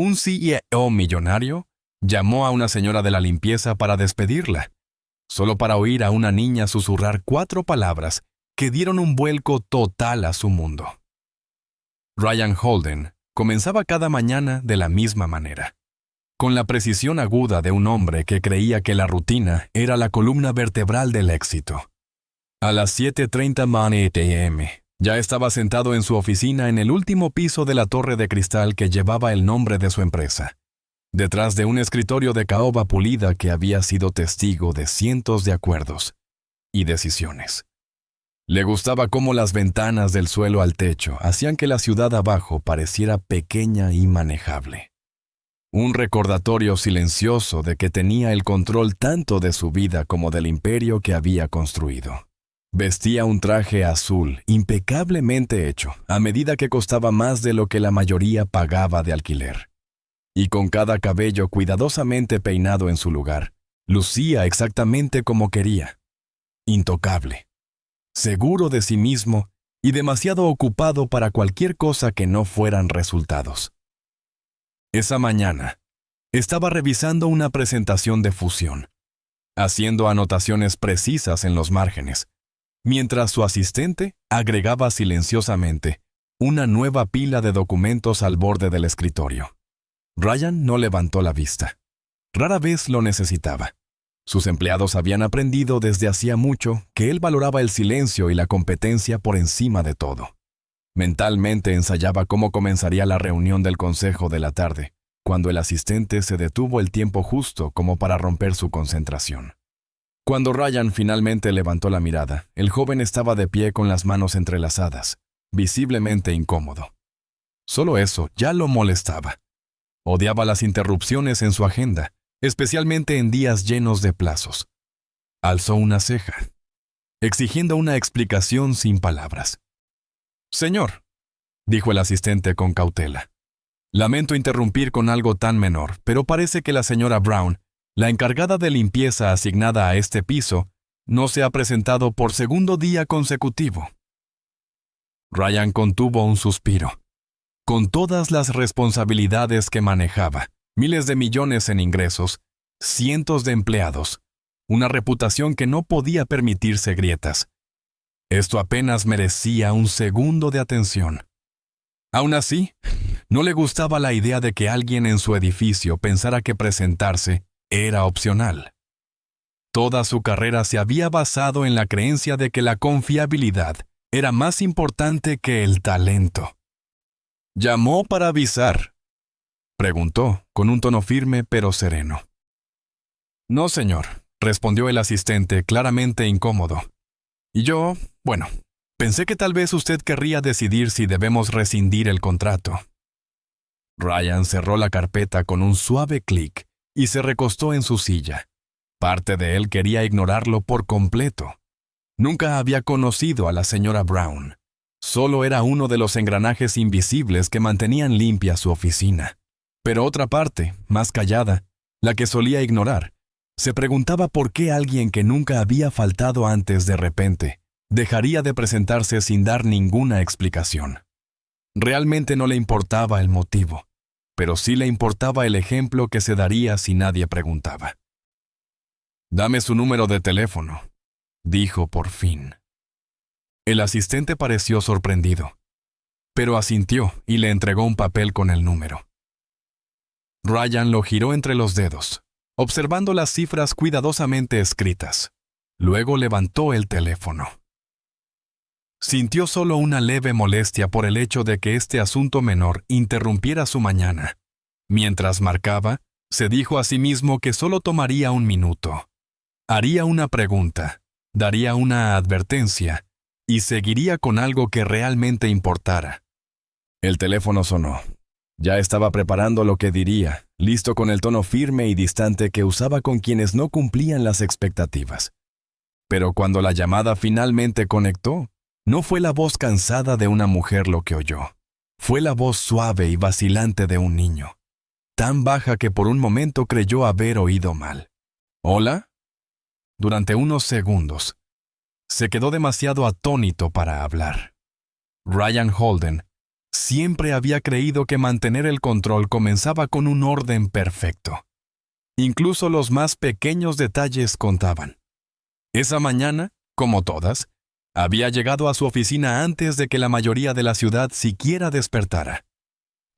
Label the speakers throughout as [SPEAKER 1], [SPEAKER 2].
[SPEAKER 1] Un CEO millonario llamó a una señora de la limpieza para despedirla, solo para oír a una niña susurrar 4 palabras que dieron un vuelco total a su mundo. Ryan Holden comenzaba cada mañana de la misma manera, con la precisión aguda de un hombre que creía que la rutina era la columna vertebral del éxito. A las 7:30 a.m., ya estaba sentado en su oficina en el último piso de la torre de cristal que llevaba el nombre de su empresa, detrás de un escritorio de caoba pulida que había sido testigo de cientos de acuerdos y decisiones. Le gustaba cómo las ventanas del suelo al techo hacían que la ciudad abajo pareciera pequeña y manejable. Un recordatorio silencioso de que tenía el control tanto de su vida como del imperio que había construido. Vestía un traje azul impecablemente hecho, a medida que costaba más de lo que la mayoría pagaba de alquiler. Y con cada cabello cuidadosamente peinado en su lugar, lucía exactamente como quería. Intocable, seguro de sí mismo y demasiado ocupado para cualquier cosa que no fueran resultados. Esa mañana, estaba revisando una presentación de fusión, haciendo anotaciones precisas en los márgenes, mientras su asistente agregaba silenciosamente una nueva pila de documentos al borde del escritorio. Ryan no levantó la vista. Rara vez lo necesitaba. Sus empleados habían aprendido desde hacía mucho que él valoraba el silencio y la competencia por encima de todo. Mentalmente ensayaba cómo comenzaría la reunión del consejo de la tarde, cuando el asistente se detuvo el tiempo justo como para romper su concentración. Cuando Ryan finalmente levantó la mirada, el joven estaba de pie con las manos entrelazadas, visiblemente incómodo. Solo eso ya lo molestaba. Odiaba las interrupciones en su agenda, especialmente en días llenos de plazos. Alzó una ceja, exigiendo una explicación sin palabras. «Señor», dijo el asistente con cautela, «lamento interrumpir con algo tan menor, pero parece que la señora Brown, la encargada de limpieza asignada a este piso, no se ha presentado por segundo día consecutivo». Ryan contuvo un suspiro. Con todas las responsabilidades que manejaba, miles de millones en ingresos, cientos de empleados, una reputación que no podía permitirse grietas. Esto apenas merecía un segundo de atención. Aún así, no le gustaba la idea de que alguien en su edificio pensara que presentarse era opcional. Toda su carrera se había basado en la creencia de que la confiabilidad era más importante que el talento. «¿Llamó para avisar?», preguntó, con un tono firme pero sereno. «No, señor», respondió el asistente, claramente incómodo. «Y yo, pensé que tal vez usted querría decidir si debemos rescindir el contrato». Ryan cerró la carpeta con un suave clic y se recostó en su silla. Parte de él quería ignorarlo por completo. Nunca había conocido a la señora Brown. Solo era uno de los engranajes invisibles que mantenían limpia su oficina. Pero otra parte, más callada, la que solía ignorar, se preguntaba por qué alguien que nunca había faltado antes de repente dejaría de presentarse sin dar ninguna explicación. Realmente no le importaba el motivo, pero sí le importaba el ejemplo que se daría si nadie preguntaba. «Dame su número de teléfono», dijo por fin. El asistente pareció sorprendido, pero asintió y le entregó un papel con el número. Ryan lo giró entre los dedos, observando las cifras cuidadosamente escritas. Luego levantó el teléfono. Sintió solo una leve molestia por el hecho de que este asunto menor interrumpiera su mañana. Mientras marcaba, se dijo a sí mismo que solo tomaría un minuto. Haría una pregunta, daría una advertencia y seguiría con algo que realmente importara. El teléfono sonó. Ya estaba preparando lo que diría, listo con el tono firme y distante que usaba con quienes no cumplían las expectativas. Pero cuando la llamada finalmente conectó, no fue la voz cansada de una mujer lo que oyó. Fue la voz suave y vacilante de un niño, tan baja que por un momento creyó haber oído mal. «¿Hola?». Durante unos segundos, se quedó demasiado atónito para hablar. Ryan Holden Siempre había creído que mantener el control comenzaba con un orden perfecto. Incluso los más pequeños detalles contaban. Esa mañana, como todas, había llegado a su oficina antes de que la mayoría de la ciudad siquiera despertara.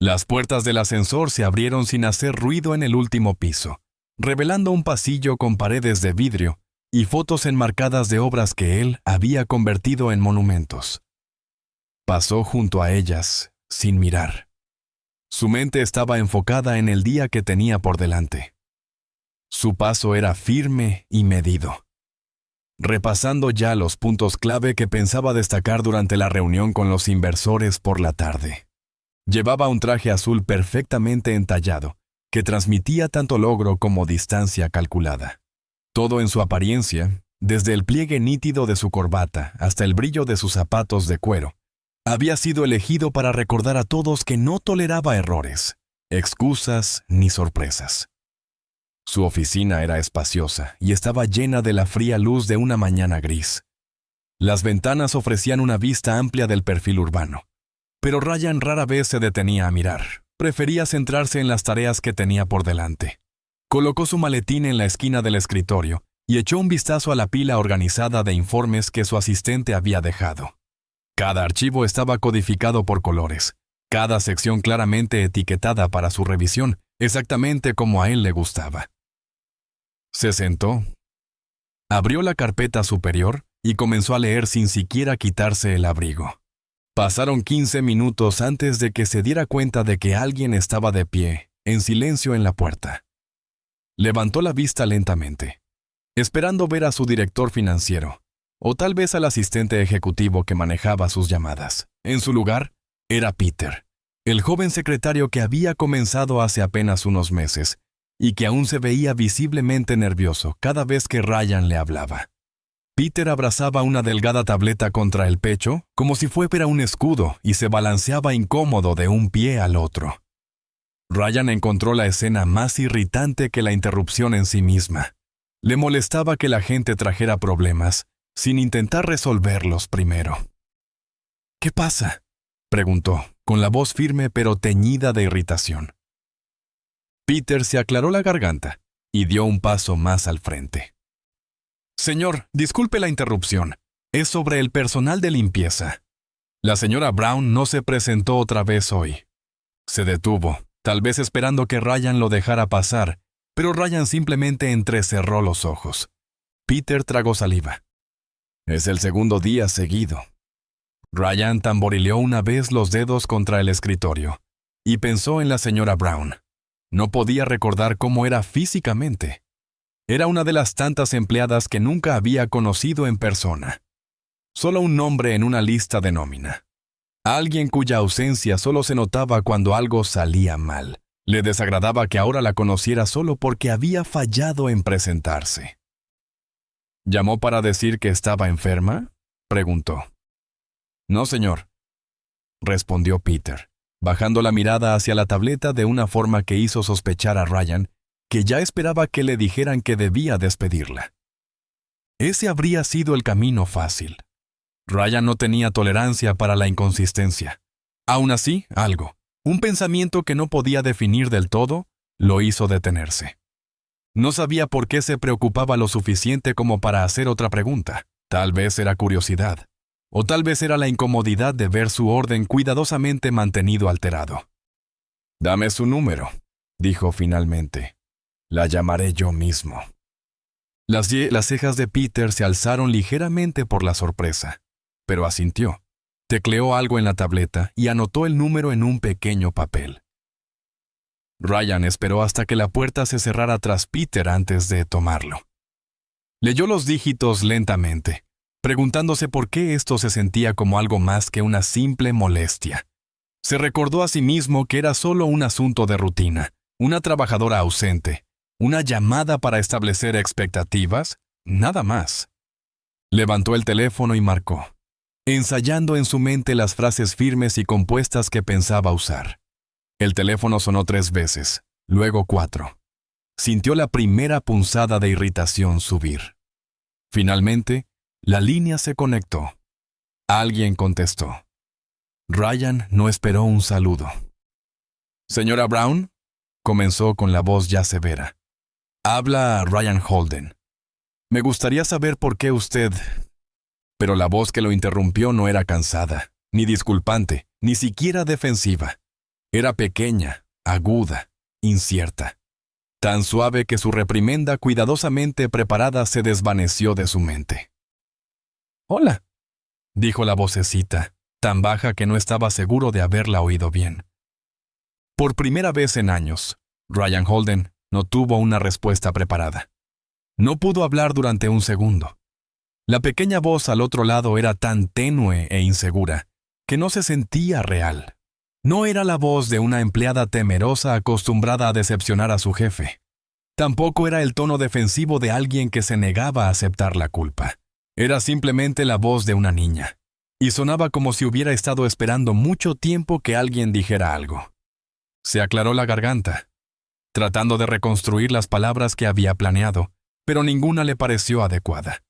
[SPEAKER 1] Las puertas del ascensor se abrieron sin hacer ruido en el último piso, revelando un pasillo con paredes de vidrio y fotos enmarcadas de obras que él había convertido en monumentos. Pasó junto a ellas, sin mirar. Su mente estaba enfocada en el día que tenía por delante. Su paso era firme y medido. Repasando ya los puntos clave que pensaba destacar durante la reunión con los inversores por la tarde. Llevaba un traje azul perfectamente entallado, que transmitía tanto logro como distancia calculada. Todo en su apariencia, desde el pliegue nítido de su corbata hasta el brillo de sus zapatos de cuero, había sido elegido para recordar a todos que no toleraba errores, excusas ni sorpresas. Su oficina era espaciosa y estaba llena de la fría luz de una mañana gris. Las ventanas ofrecían una vista amplia del perfil urbano, pero Ryan rara vez se detenía a mirar. Prefería centrarse en las tareas que tenía por delante. Colocó su maletín en la esquina del escritorio y echó un vistazo a la pila organizada de informes que su asistente había dejado. Cada archivo estaba codificado por colores, cada sección claramente etiquetada para su revisión, exactamente como a él le gustaba. Se sentó, abrió la carpeta superior y comenzó a leer sin siquiera quitarse el abrigo. Pasaron 15 minutos antes de que se diera cuenta de que alguien estaba de pie, en silencio en la puerta. Levantó la vista lentamente, esperando ver a su director financiero, o tal vez al asistente ejecutivo que manejaba sus llamadas. En su lugar, era Peter, el joven secretario que había comenzado hace apenas unos meses y que aún se veía visiblemente nervioso cada vez que Ryan le hablaba. Peter abrazaba una delgada tableta contra el pecho como si fuera un escudo y se balanceaba incómodo de un pie al otro. Ryan encontró la escena más irritante que la interrupción en sí misma. Le molestaba que la gente trajera problemas sin intentar resolverlos primero. «¿Qué pasa?», preguntó, con la voz firme pero teñida de irritación. Peter se aclaró la garganta y dio un paso más al frente. «Señor, disculpe la interrupción. Es sobre el personal de limpieza. La señora Brown no se presentó otra vez hoy». Se detuvo, tal vez esperando que Ryan lo dejara pasar, pero Ryan simplemente entrecerró los ojos. Peter tragó saliva. «Es el segundo día seguido». Ryan tamborileó una vez los dedos contra el escritorio y pensó en la señora Brown. No podía recordar cómo era físicamente. Era una de las tantas empleadas que nunca había conocido en persona. Solo un nombre en una lista de nómina. Alguien cuya ausencia solo se notaba cuando algo salía mal. Le desagradaba que ahora la conociera solo porque había fallado en presentarse. «¿Llamó para decir que estaba enferma?», preguntó. «No, señor», respondió Peter, bajando la mirada hacia la tableta de una forma que hizo sospechar a Ryan que ya esperaba que le dijeran que debía despedirla. Ese habría sido el camino fácil. Ryan no tenía tolerancia para la inconsistencia. Aún así, algo, un pensamiento que no podía definir del todo, lo hizo detenerse. No sabía por qué se preocupaba lo suficiente como para hacer otra pregunta. Tal vez era curiosidad, o tal vez era la incomodidad de ver su orden cuidadosamente mantenido alterado. «Dame su número», dijo finalmente. «La llamaré yo mismo». Las cejas de Peter se alzaron ligeramente por la sorpresa, pero asintió. Tecleó algo en la tableta y anotó el número en un pequeño papel. Ryan esperó hasta que la puerta se cerrara tras Peter antes de tomarlo. Leyó los dígitos lentamente, preguntándose por qué esto se sentía como algo más que una simple molestia. Se recordó a sí mismo que era solo un asunto de rutina, una trabajadora ausente, una llamada para establecer expectativas, nada más. Levantó el teléfono y marcó, ensayando en su mente las frases firmes y compuestas que pensaba usar. El teléfono sonó 3 veces, luego 4. Sintió la primera punzada de irritación subir. Finalmente, la línea se conectó. Alguien contestó. Ryan no esperó un saludo. «Señora Brown», comenzó con la voz ya severa. «Habla Ryan Holden. Me gustaría saber por qué usted...» Pero la voz que lo interrumpió no era cansada, ni disculpante, ni siquiera defensiva. Era pequeña, aguda, incierta. Tan suave que su reprimenda cuidadosamente preparada se desvaneció de su mente. «Hola», dijo la vocecita, tan baja que no estaba seguro de haberla oído bien. Por primera vez en años, Ryan Holden no tuvo una respuesta preparada. No pudo hablar durante un segundo. La pequeña voz al otro lado era tan tenue e insegura que no se sentía real. No era la voz de una empleada temerosa acostumbrada a decepcionar a su jefe. Tampoco era el tono defensivo de alguien que se negaba a aceptar la culpa. Era simplemente la voz de una niña, y sonaba como si hubiera estado esperando mucho tiempo que alguien dijera algo. Se aclaró la garganta, tratando de reconstruir las palabras que había planeado, pero ninguna le pareció adecuada.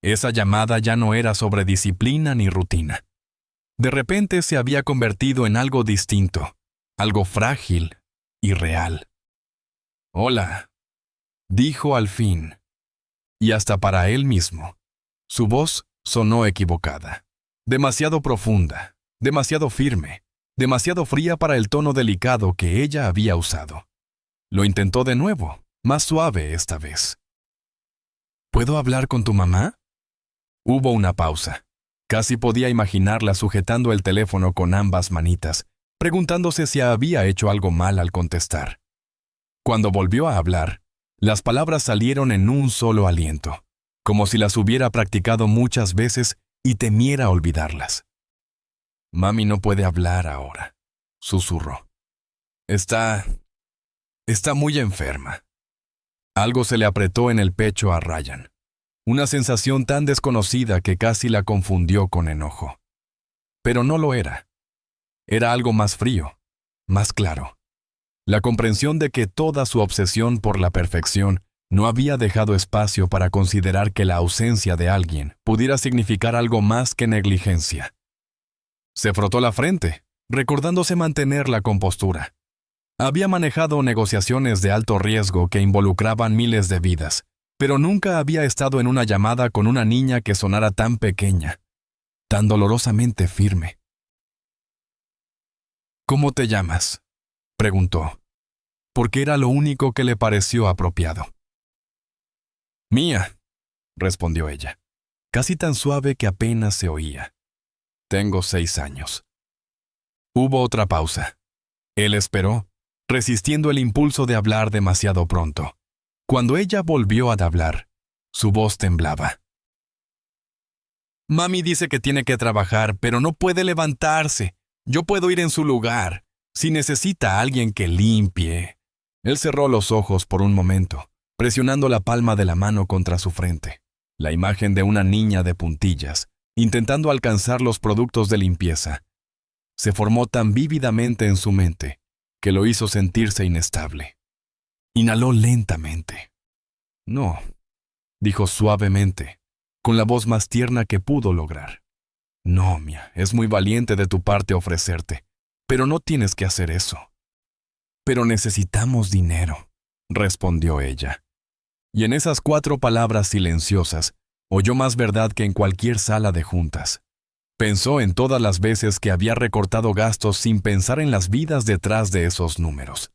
[SPEAKER 1] Esa llamada ya no era sobre disciplina ni rutina. De repente se había convertido en algo distinto, algo frágil y real. «Hola», dijo al fin, y hasta para él mismo. Su voz sonó equivocada, demasiado profunda, demasiado firme, demasiado fría para el tono delicado que ella había usado. Lo intentó de nuevo, más suave esta vez. «¿Puedo hablar con tu mamá?» Hubo una pausa. Casi podía imaginarla sujetando el teléfono con ambas manitas, preguntándose si había hecho algo mal al contestar. Cuando volvió a hablar, las palabras salieron en un solo aliento, como si las hubiera practicado muchas veces y temiera olvidarlas. «Mami no puede hablar ahora», susurró. Está muy enferma». Algo se le apretó en el pecho a Ryan. Una sensación tan desconocida que casi la confundió con enojo. Pero no lo era. Era algo más frío, más claro. La comprensión de que toda su obsesión por la perfección no había dejado espacio para considerar que la ausencia de alguien pudiera significar algo más que negligencia. Se frotó la frente, recordándose mantener la compostura. Había manejado negociaciones de alto riesgo que involucraban miles de vidas, pero nunca había estado en una llamada con una niña que sonara tan pequeña, tan dolorosamente firme. «¿Cómo te llamas?», preguntó, porque era lo único que le pareció apropiado. «Mía», respondió ella, casi tan suave que apenas se oía. «Tengo 6 años». Hubo otra pausa. Él esperó, resistiendo el impulso de hablar demasiado pronto. Cuando ella volvió a hablar, su voz temblaba. «Mami dice que tiene que trabajar, pero no puede levantarse. Yo puedo ir en su lugar. Si necesita a alguien que limpie». Él cerró los ojos por un momento, presionando la palma de la mano contra su frente. La imagen de una niña de puntillas, intentando alcanzar los productos de limpieza, se formó tan vívidamente en su mente que lo hizo sentirse inestable. Inhaló lentamente. «No», dijo suavemente, con la voz más tierna que pudo lograr. «No, Mia, es muy valiente de tu parte ofrecerte, pero no tienes que hacer eso». «Pero necesitamos dinero», respondió ella. Y en esas 4 palabras silenciosas, oyó más verdad que en cualquier sala de juntas. Pensó en todas las veces que había recortado gastos sin pensar en las vidas detrás de esos números.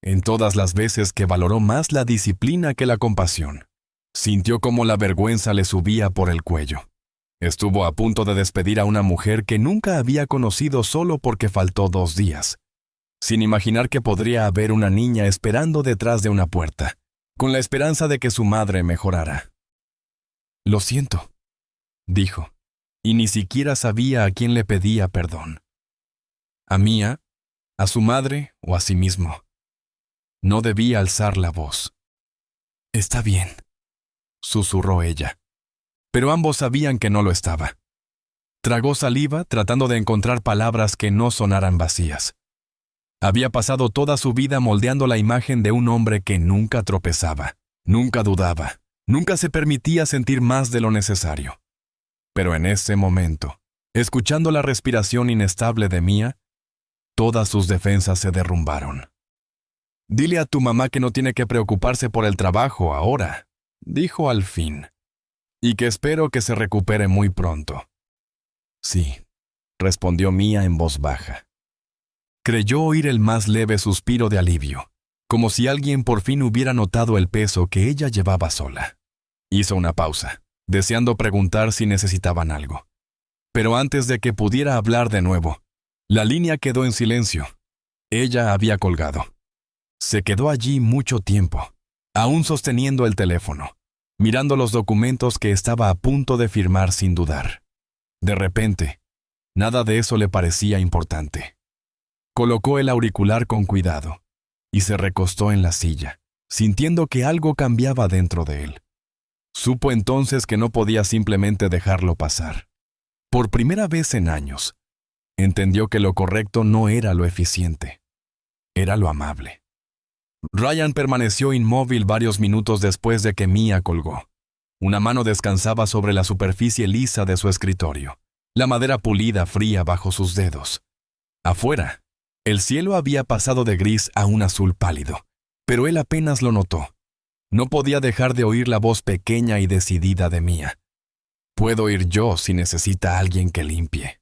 [SPEAKER 1] En todas las veces que valoró más la disciplina que la compasión. Sintió cómo la vergüenza le subía por el cuello. Estuvo a punto de despedir a una mujer que nunca había conocido solo porque faltó 2 días, sin imaginar que podría haber una niña esperando detrás de una puerta, con la esperanza de que su madre mejorara. «Lo siento», dijo, y ni siquiera sabía a quién le pedía perdón. ¿A Mia, a su madre o a sí mismo? No debía alzar la voz. «Está bien», susurró ella, pero ambos sabían que no lo estaba. Tragó saliva tratando de encontrar palabras que no sonaran vacías. Había pasado toda su vida moldeando la imagen de un hombre que nunca tropezaba, nunca dudaba, nunca se permitía sentir más de lo necesario. Pero en ese momento, Escuchando la respiración inestable de Mia, todas sus defensas se derrumbaron. «Dile a tu mamá que no tiene que preocuparse por el trabajo ahora», dijo al fin, «y que espero que se recupere muy pronto». «Sí», respondió Mia en voz baja. Creyó oír el más leve suspiro de alivio, como si alguien por fin hubiera notado el peso que ella llevaba sola. Hizo una pausa, deseando preguntar si necesitaban algo. Pero antes de que pudiera hablar de nuevo, la línea quedó en silencio. Ella había colgado. Se quedó allí mucho tiempo, aún sosteniendo el teléfono, mirando los documentos que estaba a punto de firmar sin dudar. De repente, nada de eso le parecía importante. Colocó el auricular con cuidado y se recostó en la silla, sintiendo que algo cambiaba dentro de él. Supo entonces que no podía simplemente dejarlo pasar. Por primera vez en años, entendió que lo correcto no era lo eficiente, era lo amable. Ryan permaneció inmóvil varios minutos después de que Mia colgó. Una mano descansaba sobre la superficie lisa de su escritorio, la madera pulida fría bajo sus dedos. Afuera, el cielo había pasado de gris a un azul pálido, pero él apenas lo notó. No podía dejar de oír la voz pequeña y decidida de Mia. «Puedo ir yo si necesita alguien que limpie».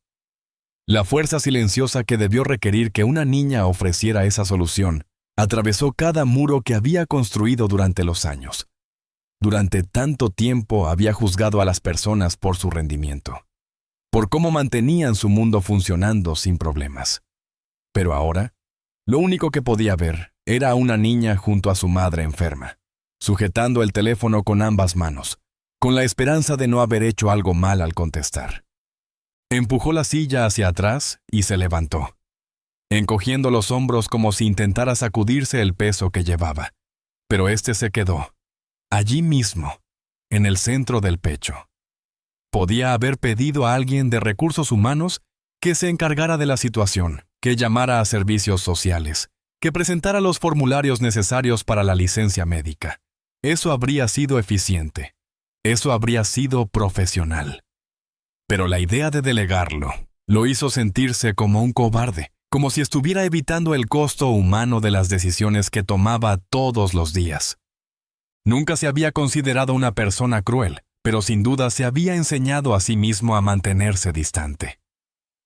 [SPEAKER 1] La fuerza silenciosa que debió requerir que una niña ofreciera esa solución atravesó cada muro que había construido durante los años. Durante tanto tiempo había juzgado a las personas por su rendimiento, por cómo mantenían su mundo funcionando sin problemas. Pero ahora, lo único que podía ver era a una niña junto a su madre enferma, sujetando el teléfono con ambas manos, con la esperanza de no haber hecho algo mal al contestar. Empujó la silla hacia atrás y se levantó, encogiendo los hombros como si intentara sacudirse el peso que llevaba. Pero este se quedó, allí mismo, en el centro del pecho. Podía haber pedido a alguien de recursos humanos que se encargara de la situación, que llamara a servicios sociales, que presentara los formularios necesarios para la licencia médica. Eso habría sido eficiente. Eso habría sido profesional. Pero la idea de delegarlo lo hizo sentirse como un cobarde, como si estuviera evitando el costo humano de las decisiones que tomaba todos los días. Nunca se había considerado una persona cruel, pero sin duda se había enseñado a sí mismo a mantenerse distante.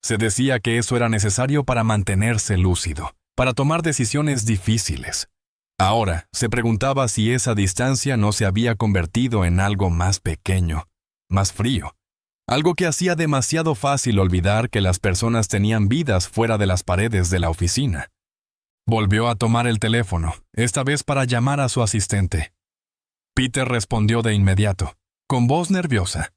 [SPEAKER 1] Se decía que eso era necesario para mantenerse lúcido, para tomar decisiones difíciles. Ahora se preguntaba si esa distancia no se había convertido en algo más pequeño, más frío, algo que hacía demasiado fácil olvidar que las personas tenían vidas fuera de las paredes de la oficina. Volvió a tomar el teléfono, esta vez para llamar a su asistente. Peter respondió de inmediato, con voz nerviosa.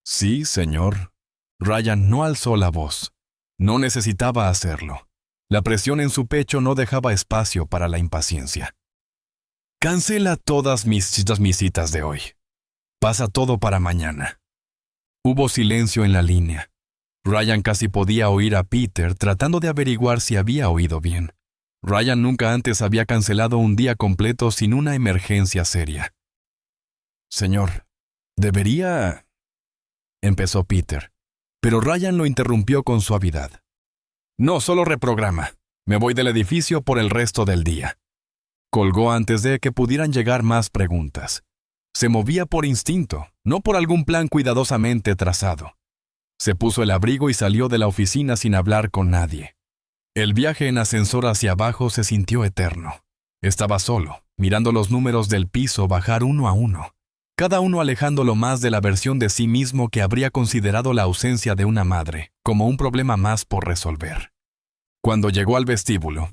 [SPEAKER 1] «Sí, señor». Ryan no alzó la voz. No necesitaba hacerlo. La presión en su pecho no dejaba espacio para la impaciencia. «Cancela todas mis citas de hoy. Pasa todo para mañana». Hubo silencio en la línea. Ryan casi podía oír a Peter tratando de averiguar si había oído bien. Ryan nunca antes había cancelado un día completo sin una emergencia seria. «Señor, debería...» empezó Peter, pero Ryan lo interrumpió con suavidad. «No, solo reprograma. Me voy del edificio por el resto del día». Colgó antes de que pudieran llegar más preguntas. Se movía por instinto, no por algún plan cuidadosamente trazado. Se puso el abrigo y salió de la oficina sin hablar con nadie. El viaje en ascensor hacia abajo se sintió eterno. Estaba solo, mirando los números del piso bajar uno a uno, cada uno alejándolo más de la versión de sí mismo que habría considerado la ausencia de una madre como un problema más por resolver. Cuando llegó al vestíbulo,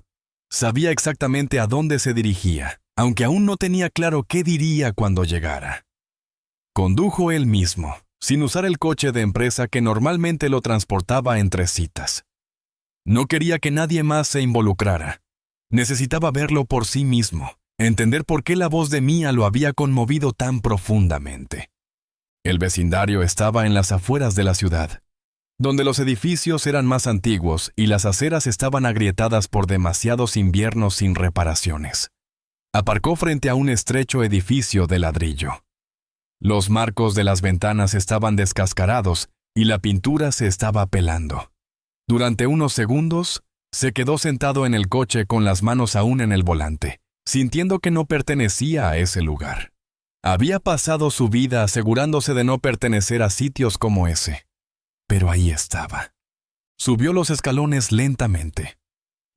[SPEAKER 1] sabía exactamente a dónde se dirigía, aunque aún no tenía claro qué diría cuando llegara. Condujo él mismo, sin usar el coche de empresa que normalmente lo transportaba entre citas. No quería que nadie más se involucrara. Necesitaba verlo por sí mismo, entender por qué la voz de Mia lo había conmovido tan profundamente. El vecindario estaba en las afueras de la ciudad, donde los edificios eran más antiguos y las aceras estaban agrietadas por demasiados inviernos sin reparaciones. Aparcó frente a un estrecho edificio de ladrillo. Los marcos de las ventanas estaban descascarados y la pintura se estaba pelando. Durante unos segundos, se quedó sentado en el coche con las manos aún en el volante, sintiendo que no pertenecía a ese lugar. Había pasado su vida asegurándose de no pertenecer a sitios como ese. Pero ahí estaba. Subió los escalones lentamente.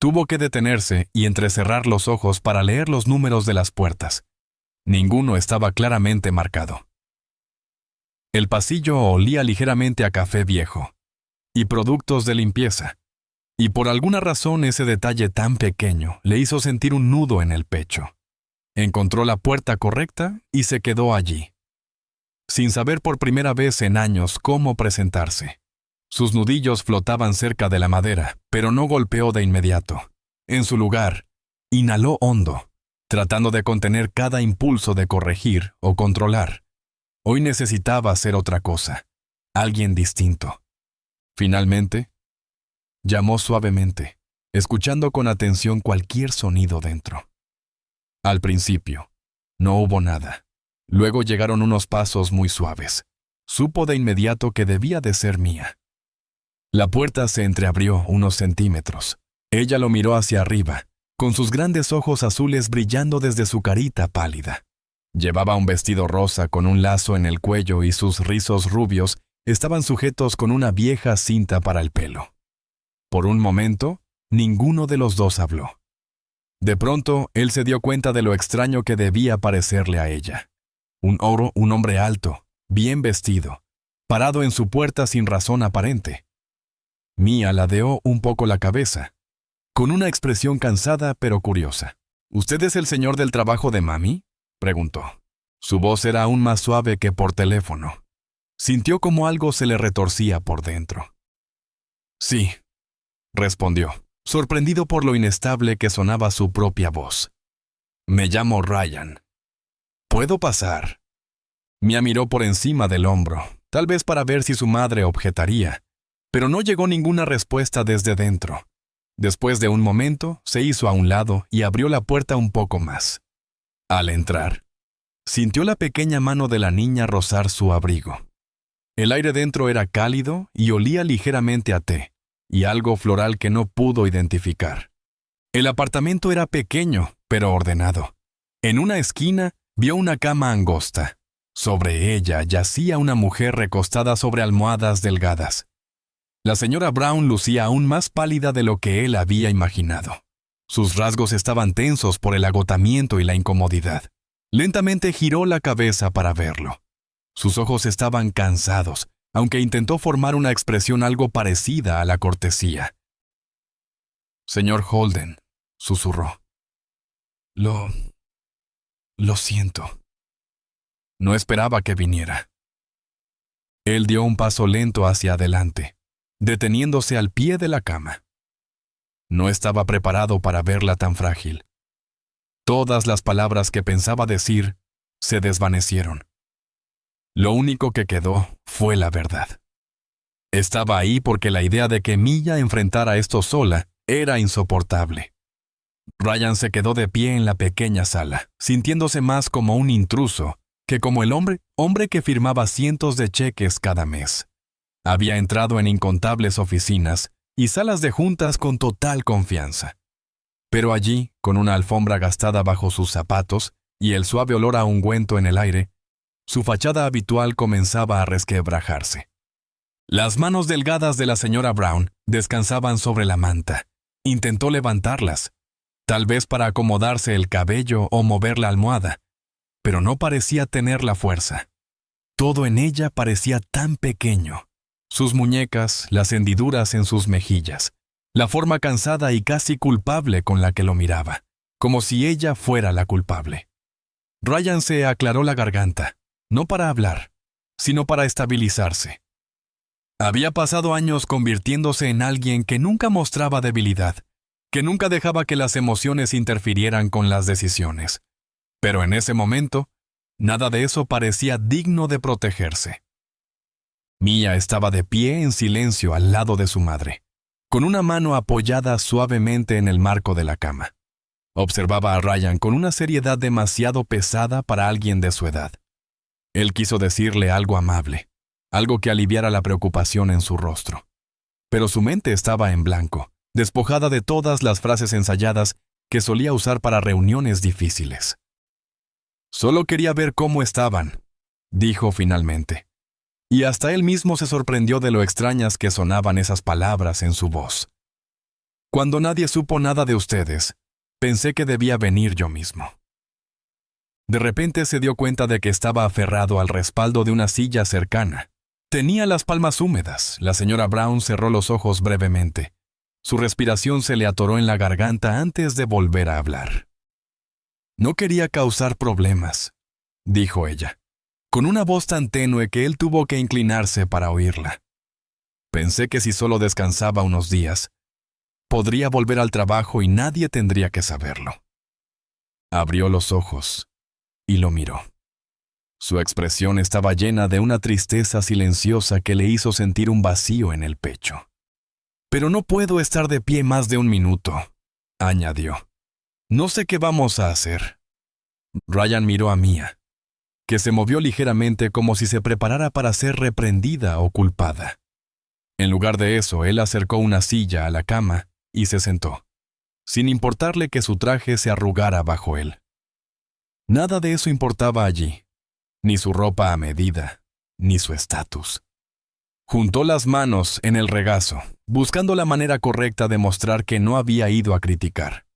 [SPEAKER 1] Tuvo que detenerse y entrecerrar los ojos para leer los números de las puertas. Ninguno estaba claramente marcado. El pasillo olía ligeramente a café viejo y productos de limpieza, y por alguna razón ese detalle tan pequeño le hizo sentir un nudo en el pecho. Encontró la puerta correcta y se quedó allí, sin saber por primera vez en años cómo presentarse. Sus nudillos flotaban cerca de la madera, pero no golpeó de inmediato. En su lugar, inhaló hondo, tratando de contener cada impulso de corregir o controlar. Hoy necesitaba hacer otra cosa, alguien distinto. Finalmente, llamó suavemente, escuchando con atención cualquier sonido dentro. Al principio, no hubo nada. Luego llegaron unos pasos muy suaves. Supo de inmediato que debía de ser Mia. La puerta se entreabrió unos centímetros. Ella lo miró hacia arriba, con sus grandes ojos azules brillando desde su carita pálida. Llevaba un vestido rosa con un lazo en el cuello y sus rizos rubios estaban sujetos con una vieja cinta para el pelo. Por un momento, ninguno de los dos habló. De pronto, él se dio cuenta de lo extraño que debía parecerle a ella. Un hombre alto, bien vestido, parado en su puerta sin razón aparente. Mia ladeó un poco la cabeza, con una expresión cansada pero curiosa. ¿Usted es el señor del trabajo de mami?, preguntó. Su voz era aún más suave que por teléfono. Sintió como algo se le retorcía por dentro. Sí, respondió, sorprendido por lo inestable que sonaba su propia voz. Me llamo Ryan. ¿Puedo pasar? Mia miró por encima del hombro, tal vez para ver si su madre objetaría, pero no llegó ninguna respuesta desde dentro. Después de un momento, se hizo a un lado y abrió la puerta un poco más. Al entrar, sintió la pequeña mano de la niña rozar su abrigo. El aire dentro era cálido y olía ligeramente a té, y algo floral que no pudo identificar. El apartamento era pequeño, pero ordenado. En una esquina vio una cama angosta. Sobre ella yacía una mujer recostada sobre almohadas delgadas. La señora Brown lucía aún más pálida de lo que él había imaginado. Sus rasgos estaban tensos por el agotamiento y la incomodidad. Lentamente giró la cabeza para verlo. Sus ojos estaban cansados, aunque intentó formar una expresión algo parecida a la cortesía. «Señor Holden», susurró. Lo siento. No esperaba que viniera. Él dio un paso lento hacia adelante, deteniéndose al pie de la cama. No estaba preparado para verla tan frágil. Todas las palabras que pensaba decir se desvanecieron. Lo único que quedó fue la verdad. Estaba ahí porque la idea de que Mia enfrentara esto sola era insoportable. Ryan se quedó de pie en la pequeña sala, sintiéndose más como un intruso que como el hombre que firmaba cientos de cheques cada mes. Había entrado en incontables oficinas y salas de juntas con total confianza. Pero allí, con una alfombra gastada bajo sus zapatos y el suave olor a ungüento en el aire, su fachada habitual comenzaba a resquebrajarse. Las manos delgadas de la señora Brown descansaban sobre la manta. Intentó levantarlas, tal vez para acomodarse el cabello o mover la almohada, pero no parecía tener la fuerza. Todo en ella parecía tan pequeño. Sus muñecas, las hendiduras en sus mejillas, la forma cansada y casi culpable con la que lo miraba, como si ella fuera la culpable. Ryan se aclaró la garganta, no para hablar, sino para estabilizarse. Había pasado años convirtiéndose en alguien que nunca mostraba debilidad, que nunca dejaba que las emociones interfirieran con las decisiones. Pero en ese momento, nada de eso parecía digno de protegerse. Mia estaba de pie en silencio al lado de su madre, con una mano apoyada suavemente en el marco de la cama. Observaba a Ryan con una seriedad demasiado pesada para alguien de su edad. Él quiso decirle algo amable, algo que aliviara la preocupación en su rostro. Pero su mente estaba en blanco, despojada de todas las frases ensayadas que solía usar para reuniones difíciles. Solo quería ver cómo estaban, dijo finalmente. Y hasta él mismo se sorprendió de lo extrañas que sonaban esas palabras en su voz. Cuando nadie supo nada de ustedes, pensé que debía venir yo mismo. De repente se dio cuenta de que estaba aferrado al respaldo de una silla cercana. Tenía las palmas húmedas. La señora Brown cerró los ojos brevemente. Su respiración se le atoró en la garganta antes de volver a hablar. No quería causar problemas, dijo ella, con una voz tan tenue que él tuvo que inclinarse para oírla. Pensé que si solo descansaba unos días, podría volver al trabajo y nadie tendría que saberlo. Abrió los ojos y lo miró. Su expresión estaba llena de una tristeza silenciosa que le hizo sentir un vacío en el pecho. «Pero no puedo estar de pie más de un minuto», añadió. «No sé qué vamos a hacer». Ryan miró a Mia, que se movió ligeramente como si se preparara para ser reprendida o culpada. En lugar de eso, él acercó una silla a la cama y se sentó, sin importarle que su traje se arrugara bajo él. Nada de eso importaba allí, ni su ropa a medida, ni su estatus. Juntó las manos en el regazo, buscando la manera correcta de mostrar que no había ido a criticar.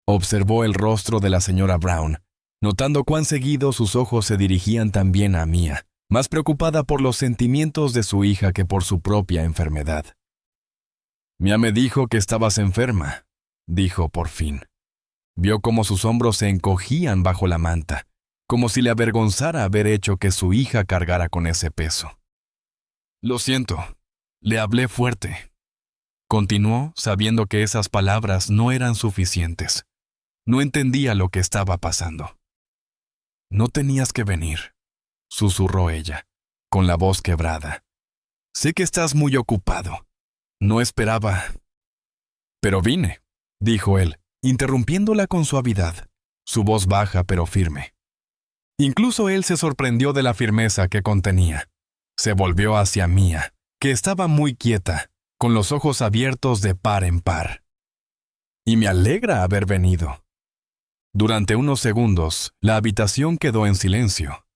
[SPEAKER 1] Observó el rostro de la señora Brown, notando cuán seguido sus ojos se dirigían también a Mia, más preocupada por los sentimientos de su hija que por su propia enfermedad. «Mia me dijo que estabas enferma», dijo por fin. Vio cómo sus hombros se encogían bajo la manta, como si le avergonzara haber hecho que su hija cargara con ese peso. «Lo siento, le hablé fuerte», continuó, sabiendo que esas palabras no eran suficientes. No entendía lo que estaba pasando. «No tenías que venir», susurró ella, con la voz quebrada. «Sé que estás muy ocupado. No esperaba». «Pero vine», dijo él, interrumpiéndola con suavidad, su voz baja pero firme. Incluso él se sorprendió de la firmeza que contenía. Se volvió hacia Mia, que estaba muy quieta, con los ojos abiertos de par en par. «Y me alegra haber venido». Durante unos segundos, la habitación quedó en silencio.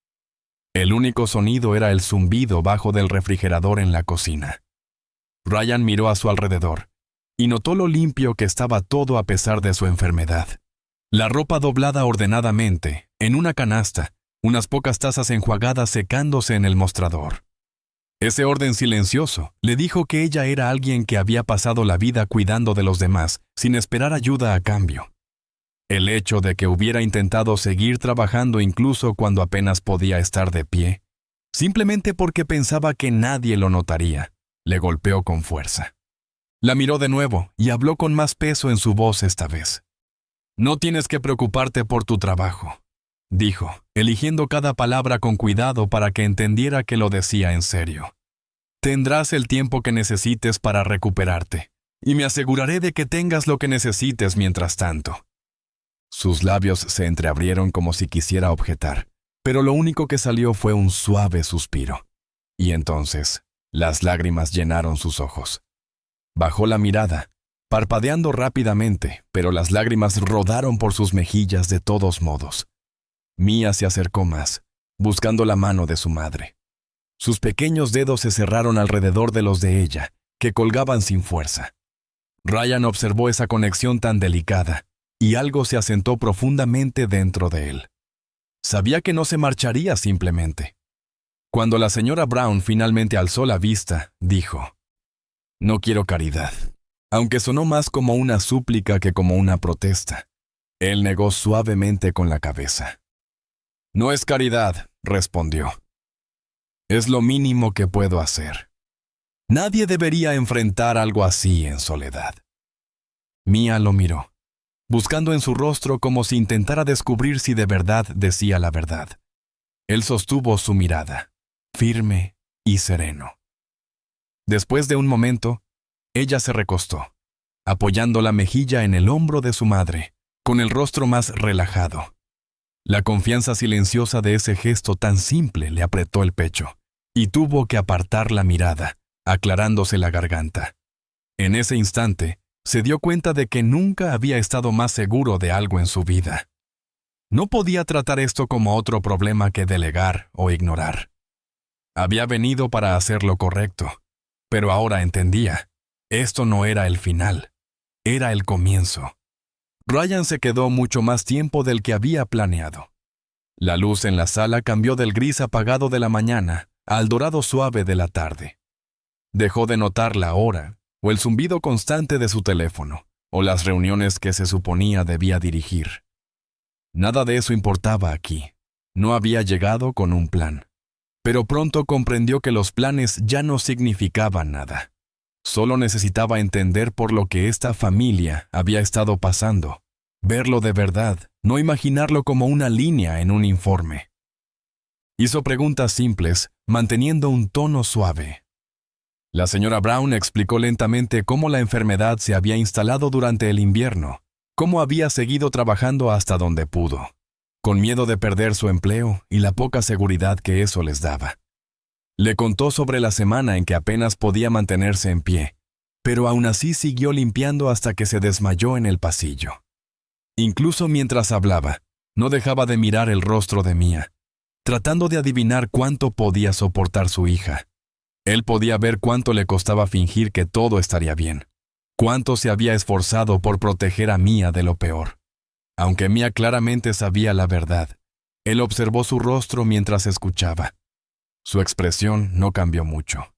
[SPEAKER 1] El único sonido era el zumbido bajo del refrigerador en la cocina. Ryan miró a su alrededor y notó lo limpio que estaba todo a pesar de su enfermedad. La ropa doblada ordenadamente, en una canasta, unas pocas tazas enjuagadas secándose en el mostrador. Ese orden silencioso le dijo que ella era alguien que había pasado la vida cuidando de los demás, sin esperar ayuda a cambio. El hecho de que hubiera intentado seguir trabajando incluso cuando apenas podía estar de pie, simplemente porque pensaba que nadie lo notaría, le golpeó con fuerza. La miró de nuevo y habló con más peso en su voz esta vez. «No tienes que preocuparte por tu trabajo», dijo, eligiendo cada palabra con cuidado para que entendiera que lo decía en serio. «Tendrás el tiempo que necesites para recuperarte, y me aseguraré de que tengas lo que necesites mientras tanto». Sus labios se entreabrieron como si quisiera objetar, pero lo único que salió fue un suave suspiro. Y entonces, las lágrimas llenaron sus ojos. Bajó la mirada, parpadeando rápidamente, pero las lágrimas rodaron por sus mejillas de todos modos. Mia se acercó más, buscando la mano de su madre. Sus pequeños dedos se cerraron alrededor de los de ella, que colgaban sin fuerza. Ryan observó esa conexión tan delicada, y algo se asentó profundamente dentro de él. Sabía que no se marcharía simplemente. Cuando la señora Brown finalmente alzó la vista, dijo: «No quiero caridad», aunque sonó más como una súplica que como una protesta. Él negó suavemente con la cabeza. «No es caridad», respondió. «Es lo mínimo que puedo hacer. Nadie debería enfrentar algo así en soledad». Mia lo miró, buscando en su rostro como si intentara descubrir si de verdad decía la verdad. Él sostuvo su mirada, firme y sereno. Después de un momento, ella se recostó, apoyando la mejilla en el hombro de su madre, con el rostro más relajado. La confianza silenciosa de ese gesto tan simple le apretó el pecho, y tuvo que apartar la mirada, aclarándose la garganta. En ese instante, se dio cuenta de que nunca había estado más seguro de algo en su vida. No podía tratar esto como otro problema que delegar o ignorar. Había venido para hacer lo correcto, pero ahora entendía. Esto no era el final, era el comienzo. Ryan se quedó mucho más tiempo del que había planeado. La luz en la sala cambió del gris apagado de la mañana al dorado suave de la tarde. Dejó de notar la hora, o el zumbido constante de su teléfono, o las reuniones que se suponía debía dirigir. Nada de eso importaba aquí. No había llegado con un plan. Pero pronto comprendió que los planes ya no significaban nada. Solo necesitaba entender por lo que esta familia había estado pasando, verlo de verdad, no imaginarlo como una línea en un informe. Hizo preguntas simples, manteniendo un tono suave. La señora Brown explicó lentamente cómo la enfermedad se había instalado durante el invierno, cómo había seguido trabajando hasta donde pudo, con miedo de perder su empleo y la poca seguridad que eso les daba. Le contó sobre la semana en que apenas podía mantenerse en pie, pero aún así siguió limpiando hasta que se desmayó en el pasillo. Incluso mientras hablaba, no dejaba de mirar el rostro de Mia, tratando de adivinar cuánto podía soportar su hija. Él podía ver cuánto le costaba fingir que todo estaría bien, cuánto se había esforzado por proteger a Mia de lo peor. Aunque Mia claramente sabía la verdad, él observó su rostro mientras escuchaba. Su expresión no cambió mucho,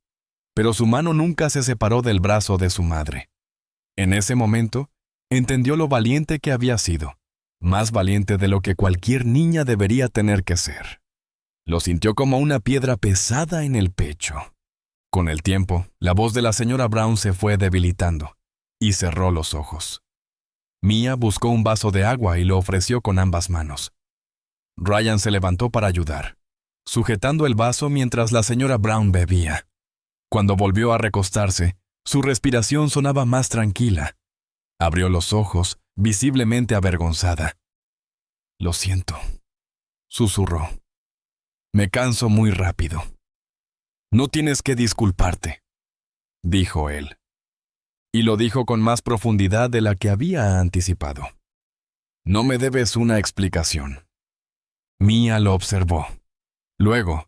[SPEAKER 1] pero su mano nunca se separó del brazo de su madre. En ese momento, entendió lo valiente que había sido, más valiente de lo que cualquier niña debería tener que ser. Lo sintió como una piedra pesada en el pecho. Con el tiempo, la voz de la señora Brown se fue debilitando, y cerró los ojos. Mia buscó un vaso de agua y lo ofreció con ambas manos. Ryan se levantó para ayudar, sujetando el vaso mientras la señora Brown bebía. Cuando volvió a recostarse, su respiración sonaba más tranquila. Abrió los ojos, visiblemente avergonzada. «Lo siento», susurró. «Me canso muy rápido». «No tienes que disculparte», dijo él. Y lo dijo con más profundidad de la que había anticipado. «No me debes una explicación». Mia lo observó. Luego,